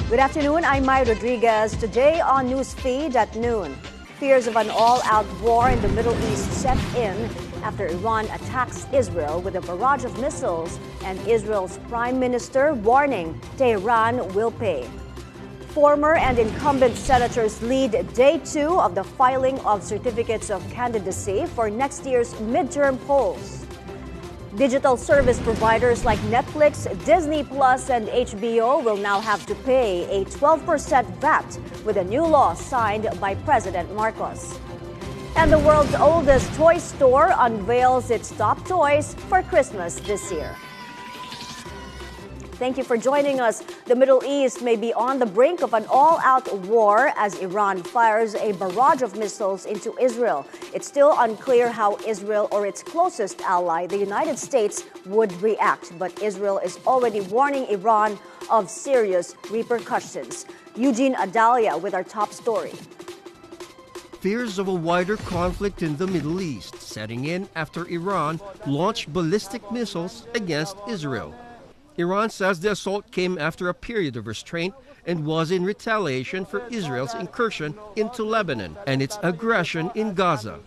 Good afternoon, I'm Mai Rodriguez. Today on Newsfeed at noon, fears of an all-out war in the Middle East set in after Iran attacks Israel with a barrage of missiles and Israel's prime minister warning Tehran will pay. Former and incumbent senators lead day 2 of the filing of certificates of candidacy for next year's midterm polls. Digital service providers like Netflix, Disney Plus, and HBO will now have to pay a 12% VAT with a new law signed by President Marcos. And the world's oldest toy store unveils its top toys for Christmas this year. Thank you for joining us. The Middle East may be on the brink of an all-out war as Iran fires a barrage of missiles into Israel. It's still unclear how Israel or its closest ally, the United States, would react. But Israel is already warning Iran of serious repercussions. Eugene Adalia with our top story. Fears of a wider conflict in the Middle East setting in after Iran launched ballistic missiles against Israel. Iran says the assault came after a period of restraint and was in retaliation for Israel's incursion into Lebanon and its aggression in Gaza.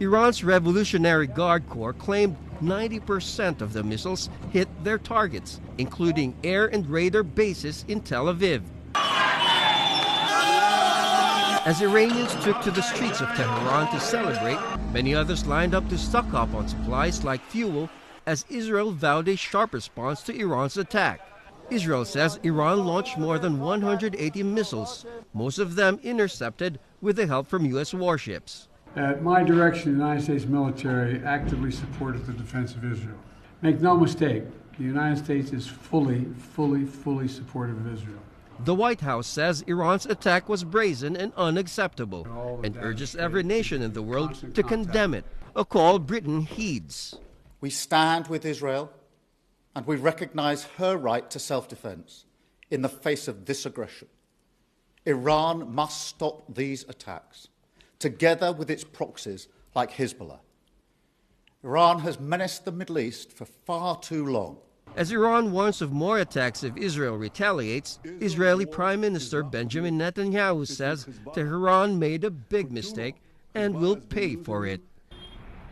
Iran's Revolutionary Guard Corps claimed 90% of the missiles hit their targets, including air and radar bases in Tel Aviv. As Iranians took to the streets of Tehran to celebrate, many others lined up to stock up on supplies like fuel as Israel vowed a sharp response to Iran's attack. Israel says Iran launched more than 180 missiles, most of them intercepted with the help from U.S. warships. At my direction, the United States military actively supported the defense of Israel. Make no mistake, the United States is fully supportive of Israel. The White House says Iran's attack was brazen and unacceptable and urges every nation in the world to condemn it, a call Britain heeds. We stand with Israel and we recognize her right to self-defense in the face of this aggression. Iran must stop these attacks, together with its proxies like Hezbollah. Iran has menaced the Middle East for far too long. As Iran warns of more attacks if Israel retaliates, Israeli Prime Minister Benjamin Netanyahu says Tehran made a big mistake and will pay for it.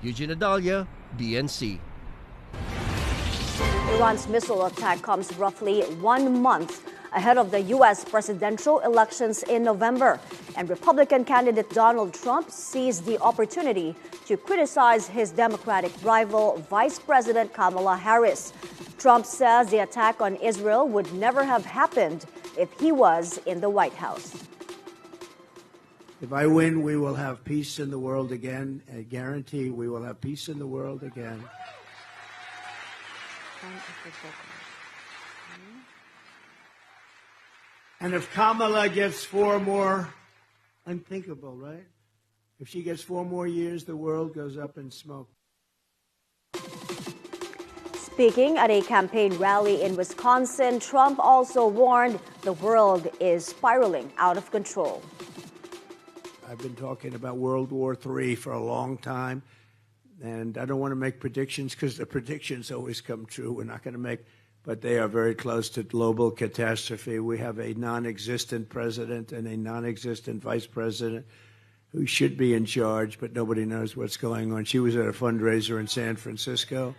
Eugene Adalia, BNC. Iran's missile attack comes roughly 1 month ahead of the U.S. presidential elections in November. And Republican candidate Donald Trump seized the opportunity to criticize his Democratic rival, Vice President Kamala Harris. Trump says the attack on Israel would never have happened if he was in the White House. If I win, we will have peace in the world again. I guarantee we will have peace in the world again. And if Kamala gets 4 more, unthinkable, right? If she gets 4 more years, the world goes up in smoke. Speaking at a campaign rally in Wisconsin, Trump also warned the world is spiraling out of control. I've been talking about World War III for a long time, and I don't want to make predictions because the predictions always come true. We're not going to make, but they are very close to global catastrophe. We have a non-existent president and a non-existent vice president who should be in charge, but nobody knows what's going on. She was at a fundraiser in San Francisco.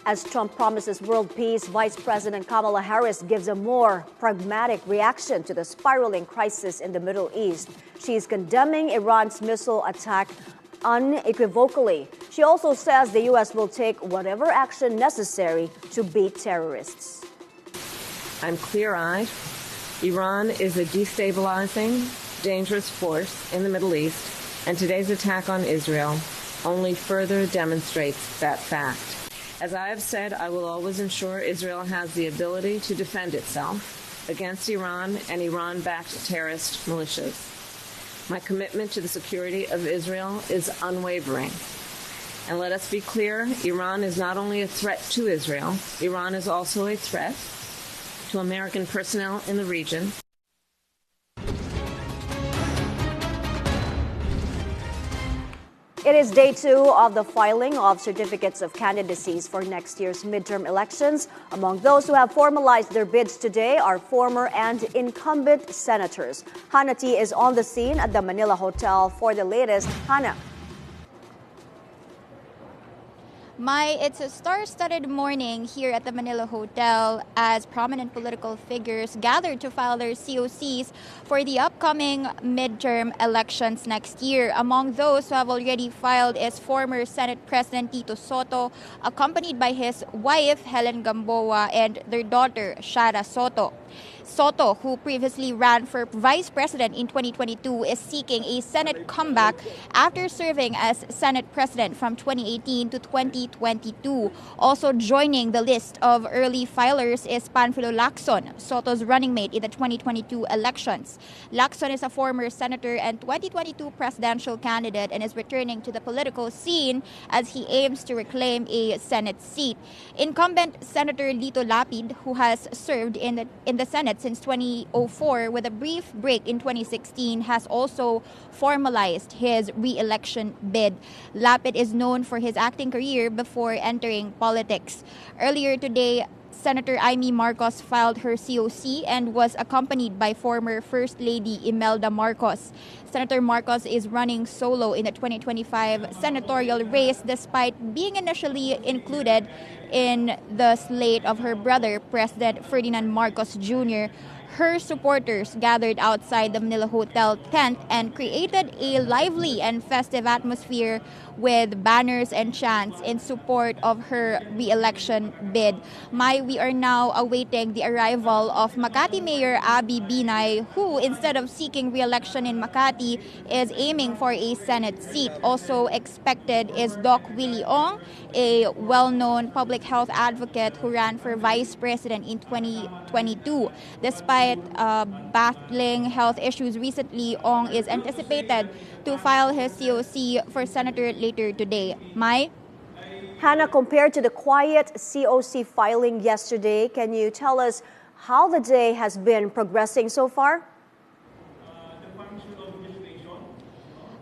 As Trump promises world peace, Vice President Kamala Harris gives a more pragmatic reaction to the spiraling crisis in the Middle East. She's condemning Iran's missile attack unequivocally. She also says the U.S. will take whatever action necessary to beat terrorists. I'm clear-eyed. Iran is a destabilizing, dangerous force in the Middle East, and today's attack on Israel only further demonstrates that fact. As I have said, I will always ensure Israel has the ability to defend itself against Iran and Iran-backed terrorist militias. My commitment to the security of Israel is unwavering. And let us be clear, Iran is not only a threat to Israel, Iran is also a threat to American personnel in the region. It is day 2 of the filing of certificates of candidacies for next year's midterm elections. Among those who have formalized their bids today are former and incumbent senators. Hannah T. is on the scene at the Manila Hotel for the latest. Hannah. Mai, it's a star-studded morning here at the Manila Hotel as prominent political figures gather to file their COCs for the upcoming midterm elections next year. Among those who have already filed is former Senate President Tito Soto, accompanied by his wife Helen Gamboa and their daughter Shara Soto. Soto, who previously ran for vice president in 2022, is seeking a Senate comeback after serving as Senate president from 2018 to 2022. Also joining the list of early filers is Panfilo Lacson, Soto's running mate in the 2022 elections. Lacson is a former senator and 2022 presidential candidate and is returning to the political scene as he aims to reclaim a Senate seat. Incumbent Senator Lito Lapid, who has served in the Senate since 2004 with a brief break in 2016, has also formalized his re-election bid. Lapid is known for his acting career before entering politics. Earlier today, Senator Amy Marcos filed her COC and was accompanied by former First Lady Imelda Marcos. Senator Marcos is running solo in the 2025 senatorial race despite being initially included in the slate of her brother, President Ferdinand Marcos Jr. Her supporters gathered outside the Manila Hotel tent and created a lively and festive atmosphere with banners and chants in support of her re-election bid. Mai, we are now awaiting the arrival of Makati Mayor Abby Binay, who, instead of seeking re-election in Makati, is aiming for a Senate seat. Also expected is Doc Willie Ong, a well-known public health advocate who ran for vice president in 2022. Despite battling health issues recently, Ong is anticipated to file his COC for senator later today. Mai? Hannah, compared to the quiet COC filing yesterday, can you tell us how the day has been progressing so far?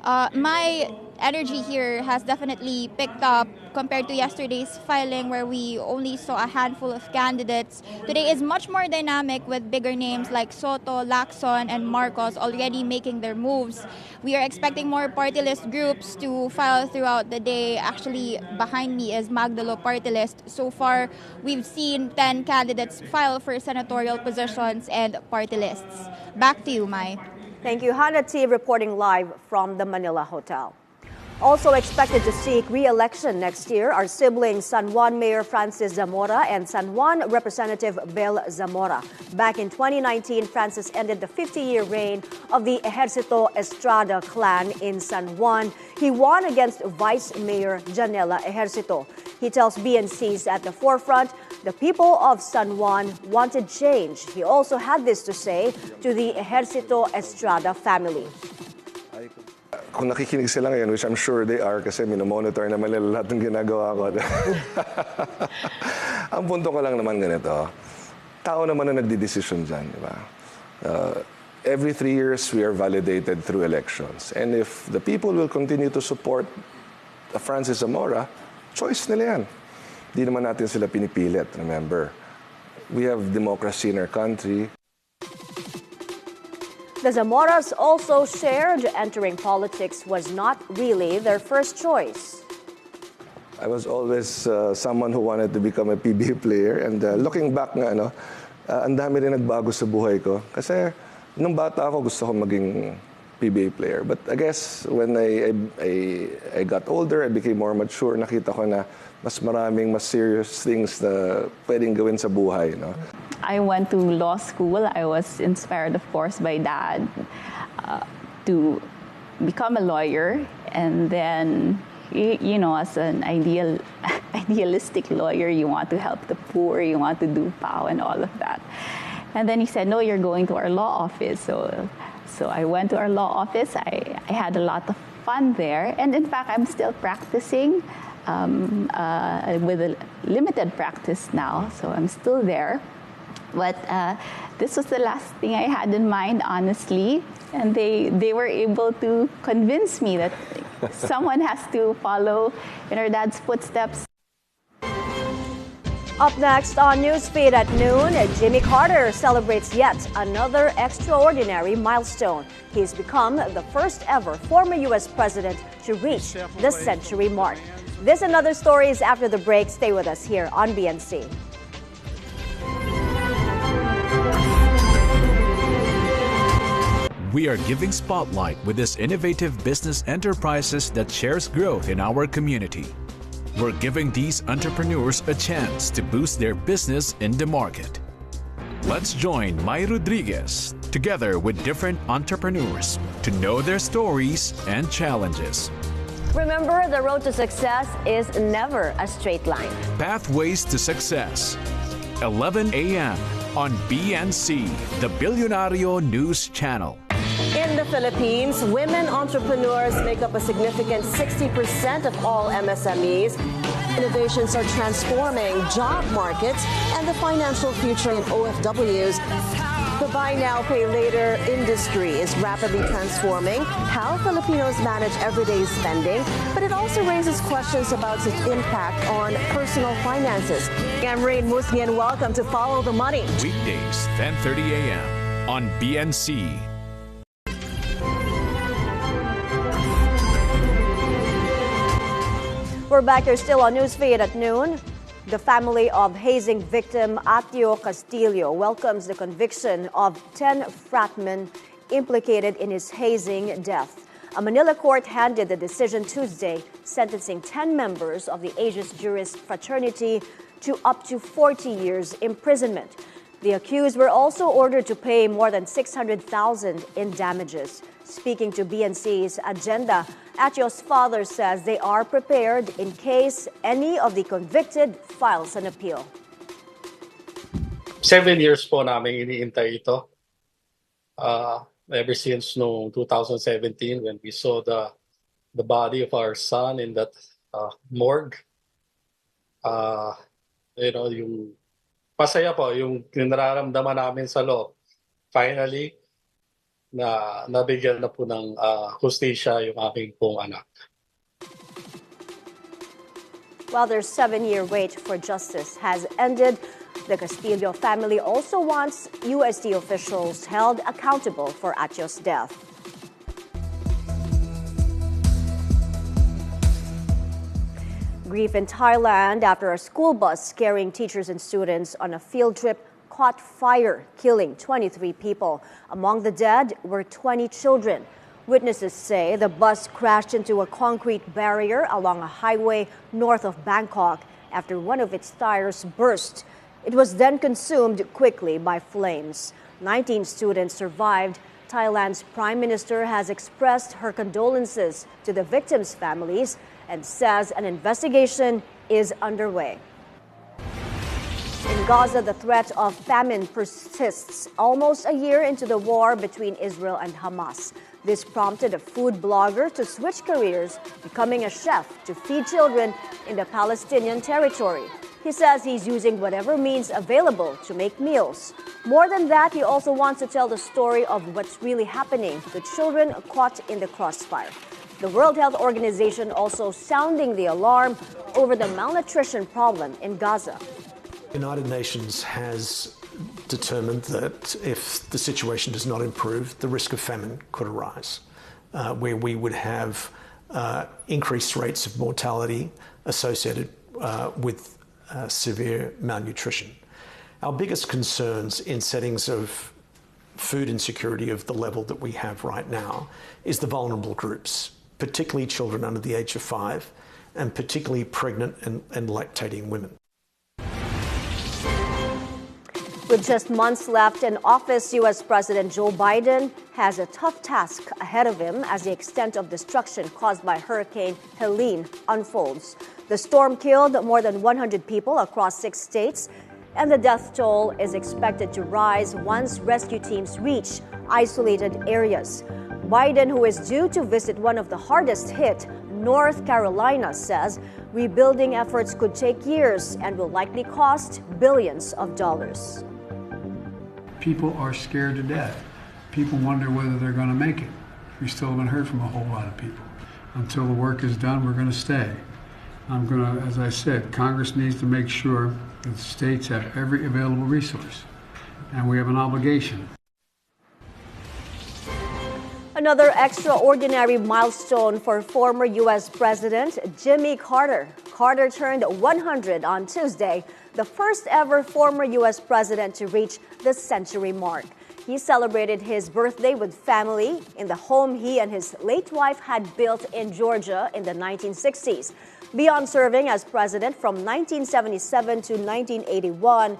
My energy here has definitely picked up compared to yesterday's filing where we only saw a handful of candidates. Today is much more dynamic with bigger names like Soto, Lacson, and Marcos already making their moves. We are expecting more party list groups to file throughout the day. Actually, behind me is Magdalo party list. So far, we've seen 10 candidates file for senatorial positions and party lists. Back to you, Mai. Thank you. Hannah T. reporting live from the Manila Hotel. Also expected to seek re-election next year are siblings San Juan Mayor Francis Zamora and San Juan Representative Bel Zamora. Back in 2019, Francis ended the 50-year reign of the Ejercito-Estrada clan in San Juan. He won against Vice Mayor Janela Ejercito. He tells BNC's at the forefront, the people of San Juan wanted change. He also had this to say to the Ejercito-Estrada family. Kung nakikinig sila ngayon, which I'm sure they are kasi minomonitor naman nila lahat ng ginagawa ko. Ang punto ko lang naman ganito, tao naman na nagdidesisyon dyan, di ba? Every 3 years, we are validated through elections. And if the people will continue to support Francis Zamora, choice nila yan. Di naman natin sila pinipilit, remember. We have democracy in our country. The Zamoras also shared entering politics was not really their first choice. I was always someone who wanted to become a PBA player. And looking back nga, ang dami rin nagbago sa buhay ko. Kasi nung bata ako, gusto ko maging PBA player. But I guess when I got older, I became more mature. Nakita ko na mas maraming mas serious things na pwedeng gawin sa buhay. No? I went to law school. I was inspired, of course, by Dad to become a lawyer. And then, you know, as an idealistic lawyer, you want to help the poor, you want to do POW and all of that. And then he said, no, you're going to our law office. So I went to our law office. I had a lot of fun there. And in fact, I'm still practicing with a limited practice now. So I'm still there. But this was the last thing I had in mind, honestly. And they were able to convince me that someone has to follow in her dad's footsteps. Up next on Newsfeed at noon, Jimmy Carter celebrates yet another extraordinary milestone. He's become the first ever former U.S. president to reach the century mark. This and other stories after the break. Stay with us here on BNC. We are giving spotlight with this innovative business enterprises that shares growth in our community. We're giving these entrepreneurs a chance to boost their business in the market. Let's join Mai Rodriguez together with different entrepreneurs to know their stories and challenges. Remember, the road to success is never a straight line. Pathways to Success, 11 a.m. on BNC, the Billionario News Channel. In the Philippines, women entrepreneurs make up a significant 60% of all MSMEs. Innovations are transforming job markets and the financial future of OFWs. The buy now, pay later industry is rapidly transforming how Filipinos manage everyday spending, but it also raises questions about its impact on personal finances. I'm Rain Musni, and welcome to Follow the Money. Weekdays, 10:30 a.m. on BNC. We're back here still on Newsfeed at noon. The family of hazing victim Atio Castillo welcomes the conviction of 10 fratmen implicated in his hazing death. A Manila court handed the decision Tuesday, sentencing 10 members of the Aegis Juris fraternity to up to 40 years imprisonment. The accused were also ordered to pay more than 600,000 in damages. Speaking to BNC's Agenda, Atio's father says they are prepared in case any of the convicted files an appeal. 7 years po namin iniintay ito. Ever since no 2017 when we saw the body of our son in that morgue. Yung masaya po yung nararamdaman namin sa loob. Finally, na nabigyan na po ng hustisya yung aking pong anak. While their 7-year wait for justice has ended, the Castillo family also wants UST officials held accountable for Atio's death. Grief in Thailand after a school bus carrying teachers and students on a field trip caught fire, killing 23 people. Among the dead were 20 children. Witnesses say the bus crashed into a concrete barrier along a highway north of Bangkok after one of its tires burst. It was then consumed quickly by flames. 19 students survived. Thailand's prime minister has expressed her condolences to the victims' families and says an investigation is underway. In Gaza, the threat of famine persists almost a year into the war between Israel and Hamas. This prompted a food blogger to switch careers, becoming a chef to feed children in the Palestinian territory. He says he's using whatever means available to make meals. More than that, he also wants to tell the story of what's really happening to children caught in the crossfire. The World Health Organization also sounding the alarm over the malnutrition problem in Gaza. The United Nations has determined that if the situation does not improve, the risk of famine could arise, where we would have increased rates of mortality associated with severe malnutrition. Our biggest concerns in settings of food insecurity of the level that we have right now is the vulnerable groups, particularly children under the age of 5, and particularly pregnant and lactating women. With just months left in office, U.S. President Joe Biden has a tough task ahead of him as the extent of destruction caused by Hurricane Helene unfolds. The storm killed more than 100 people across 6 states, and the death toll is expected to rise once rescue teams reach isolated areas. Biden, who is due to visit one of the hardest hit, North Carolina, says rebuilding efforts could take years and will likely cost billions of dollars. People are scared to death. People wonder whether they're going to make it. We still haven't heard from a whole lot of people. Until the work is done, we're going to stay. I'm going to, as I said, Congress needs to make sure that the states have every available resource, and we have an obligation. Another extraordinary milestone for former U.S. President Jimmy Carter. Carter turned 100 on Tuesday, the first ever former U.S. president to reach the century mark. He celebrated his birthday with family in the home he and his late wife had built in Georgia in the 1960s. Beyond serving as president from 1977 to 1981,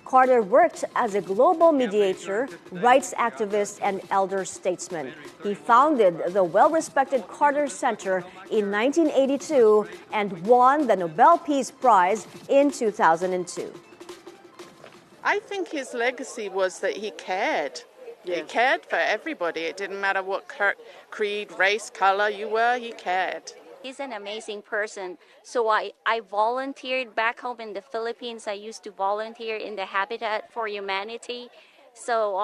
Carter worked as a global mediator, rights activist, and elder statesman. He founded the well-respected Carter Center in 1982 and won the Nobel Peace Prize in 2002. I think his legacy was that he cared. He cared for everybody. It didn't matter what creed, race, color you were, he cared. He's an amazing person. So I volunteered back home in the Philippines. I used to volunteer in the Habitat for Humanity. So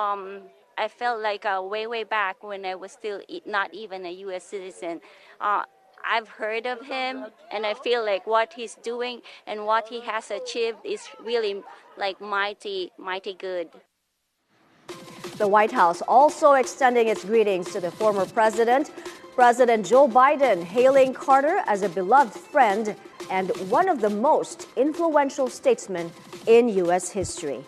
I felt like way back when I was still not even a U.S. citizen. I've heard of him, and I feel like what he's doing and what he has achieved is really like mighty good. The White House also extending its greetings to the former president. President Joe Biden hailing Carter as a beloved friend and one of the most influential statesmen in U.S. history.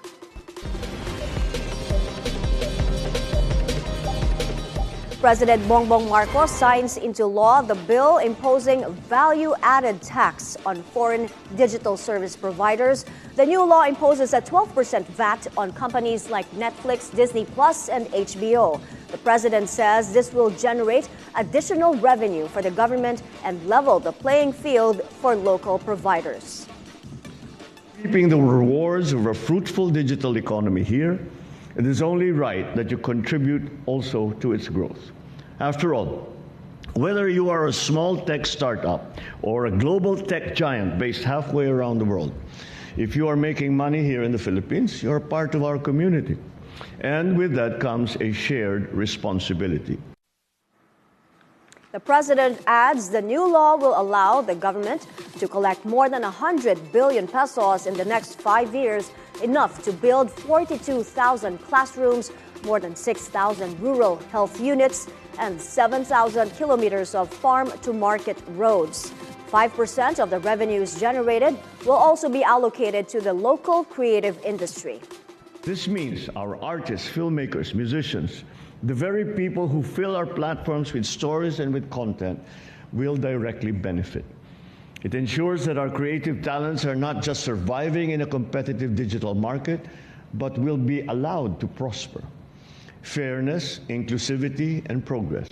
President Bongbong Marcos signs into law the bill imposing value-added tax on foreign digital service providers. The new law imposes a 12% VAT on companies like Netflix, Disney Plus, and HBO. The president says this will generate additional revenue for the government and level the playing field for local providers. Reaping the rewards of a fruitful digital economy here, it is only right that you contribute also to its growth. After all, whether you are a small tech startup or a global tech giant based halfway around the world, if you are making money here in the Philippines, you are part of our community. And with that comes a shared responsibility. The president adds the new law will allow the government to collect more than 100 billion pesos in the next 5 years, enough to build 42,000 classrooms, more than 6,000 rural health units, and 7,000 kilometers of farm-to-market roads. 5% of the revenues generated will also be allocated to the local creative industry. This means our artists, filmmakers, musicians, the very people who fill our platforms with stories and with content will directly benefit. It ensures that our creative talents are not just surviving in a competitive digital market, but will be allowed to prosper. Fairness, inclusivity, and progress.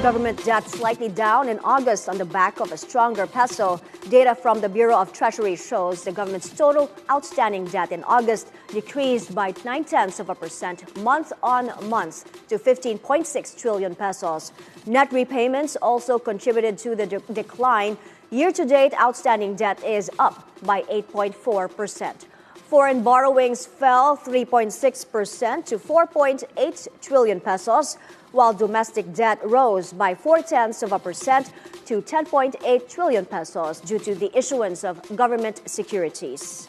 Government debt slightly down in August on the back of a stronger peso. Data from the Bureau of Treasury shows the government's total outstanding debt in August decreased by 0.9% month-on-month to 15.6 trillion pesos. Net repayments also contributed to the decline. Year-to-date outstanding debt is up by 8.4%. Foreign borrowings fell 3.6% to 4.8 trillion pesos, while domestic debt rose by 0.4% to 10.8 trillion pesos due to the issuance of government securities.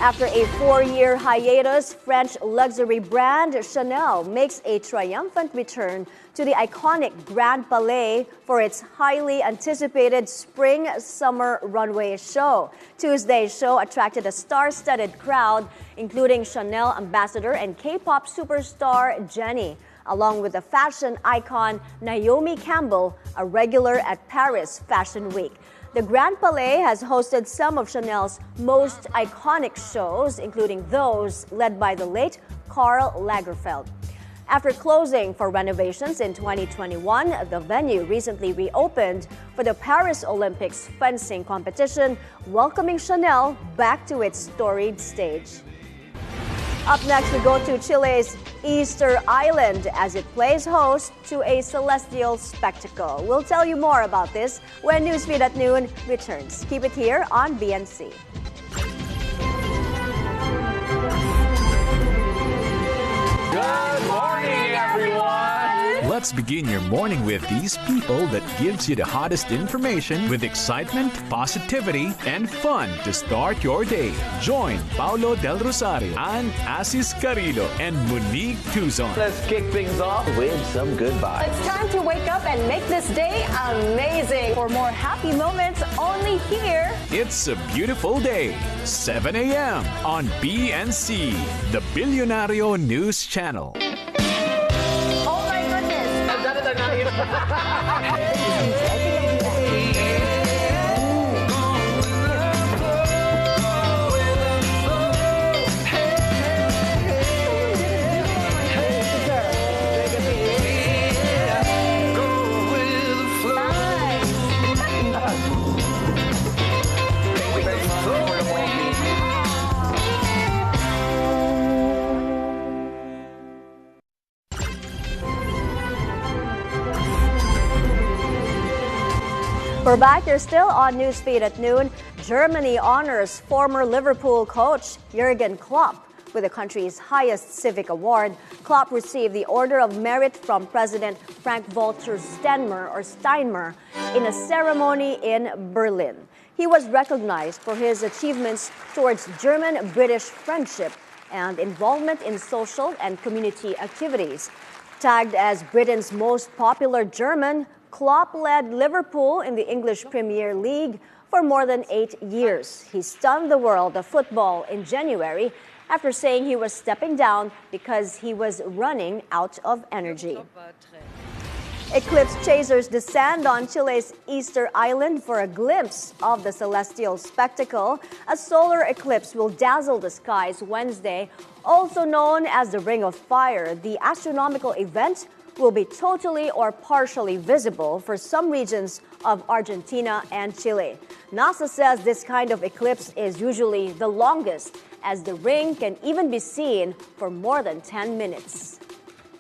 After a 4-year hiatus, French luxury brand Chanel makes a triumphant return to the iconic Grand Palais for its highly anticipated spring-summer runway show. Tuesday's show attracted a star-studded crowd, including Chanel ambassador and K-pop superstar Jennie, along with the fashion icon Naomi Campbell, a regular at Paris Fashion Week. The Grand Palais has hosted some of Chanel's most iconic shows, including those led by the late Karl Lagerfeld. After closing for renovations in 2021, the venue recently reopened for the Paris Olympics fencing competition, welcoming Chanel back to its storied stage. Up next, we go to Chile's Easter Island as it plays host to a celestial spectacle. We'll tell you more about this when Newsfeed at Noon returns. Keep it here on BNC. everyone! Let's begin your morning with these people that gives you the hottest information with excitement, positivity, and fun to start your day. Join Paulo Del Rosario, and Asis Carrillo, and Monique Tuzon. Let's kick things off with some good vibes. It's time to wake up and make this day amazing. For more happy moments only here. It's a beautiful day. 7 a.m. on BNC, the Billionario News Channel. Oh my goodness! I've done it enough. We're back. You're still on Newsfeed at noon. Germany honors former Liverpool coach Jurgen Klopp with the country's highest civic award. Klopp received the Order of Merit from President Frank-Walter Steinmeier in a ceremony in Berlin. He was recognized for his achievements towards German-British friendship and involvement in social and community activities. Tagged as Britain's most popular German, Klopp led Liverpool in the English Premier League for more than 8 years. He stunned the world of football in January after saying he was stepping down because he was running out of energy. Eclipse chasers descend on Chile's Easter Island for a glimpse of the celestial spectacle. A solar eclipse will dazzle the skies Wednesday, also known as the Ring of Fire. The astronomical event will be totally or partially visible for some regions of Argentina and Chile. NASA says this kind of eclipse is usually the longest, as the ring can even be seen for more than 10 minutes.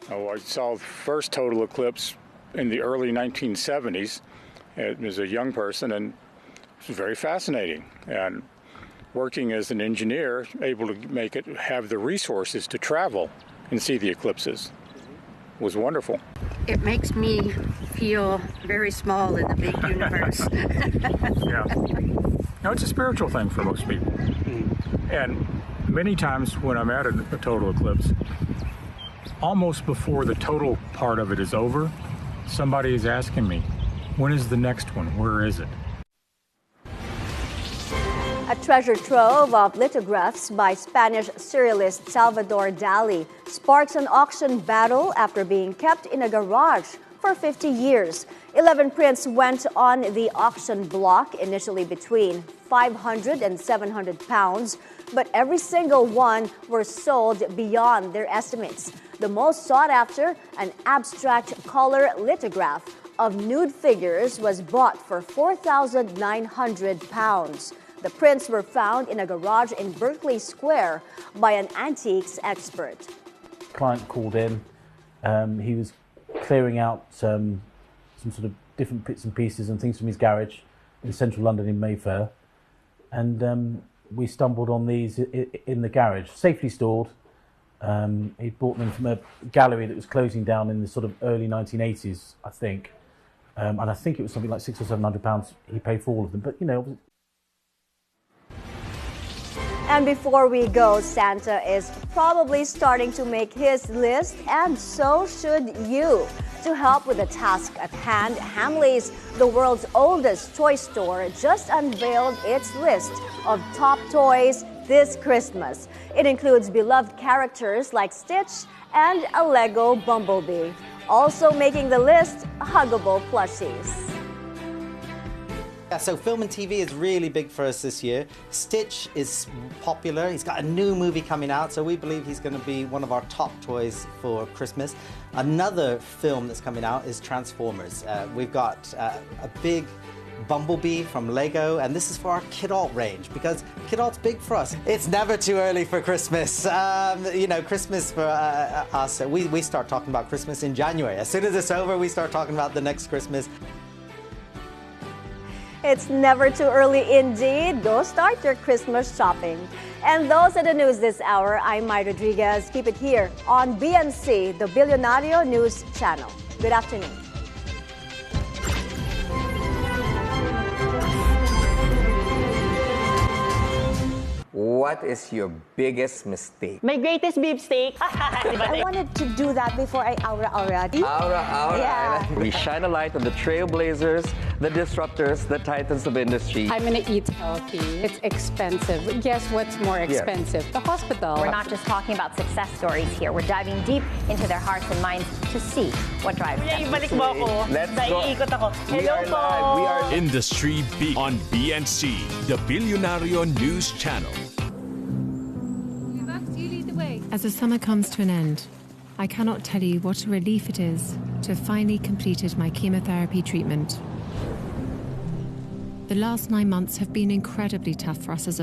Oh, I saw the first total eclipse in the early 1970s as a young person, and it was very fascinating. And working as an engineer, able to make it have the resources to travel and see the eclipses was wonderful. It makes me feel very small in the big universe. Yeah. No, it's a spiritual thing for most people. And many times when I'm at a total eclipse, almost before the total part of it is over, somebody is asking me, when is the next one? Where is it? A treasure trove of lithographs by Spanish surrealist Salvador Dali sparks an auction battle after being kept in a garage for 50 years. 11 prints went on the auction block, initially between 500 and 700 pounds, but every single one were sold beyond their estimates. The most sought after, an abstract color lithograph of nude figures, was bought for 4,900 pounds. The prints were found in a garage in Berkeley Square by an antiques expert. Client called in. He was clearing out some sort of different bits and pieces and things from his garage in central London in Mayfair. And we stumbled on these in the garage, safely stored. He bought them from a gallery that was closing down in the sort of early 1980s, I think. And I think it was something like £600 or £700 he paid for all of them. But, you know... And before we go, Santa is probably starting to make his list, and so should you. To help with the task at hand, Hamleys, the world's oldest toy store, just unveiled its list of top toys this Christmas. It includes beloved characters like Stitch and a Lego Bumblebee. Also making the list, huggable plushies. Yeah, so film and TV is really big for us this year. Stitch is popular. He's got a new movie coming out, so we believe he's going to be one of our top toys for Christmas. Another film that's coming out is Transformers. We've got a big Bumblebee from Lego, and this is for our Kidult range, because Kidult's big for us. It's never too early for Christmas. You know, Christmas for us, we start talking about Christmas in January. As soon as it's over, we start talking about the next Christmas. It's never too early indeed. Go start your Christmas shopping. And those are the news this hour. I'm Mai Rodriguez. Keep it here on BNC, the Billionario News Channel. Good afternoon. What is your biggest mistake? My greatest beefsteak. I wanted to do that before I aura. Aura. Yeah. We shine a light on the trailblazers, the disruptors, the titans of industry. I'm going to eat healthy. It's expensive. Guess what's more expensive? The hospital. We're not just talking about success stories here. We're diving deep into their hearts and minds to see what drives them. Let's go. We are live. We are Industry Beat on BNC, the Billionario News Channel. As the summer comes to an end, I cannot tell you what a relief it is to have finally completed my chemotherapy treatment. The last 9 months have been incredibly tough for us as a family.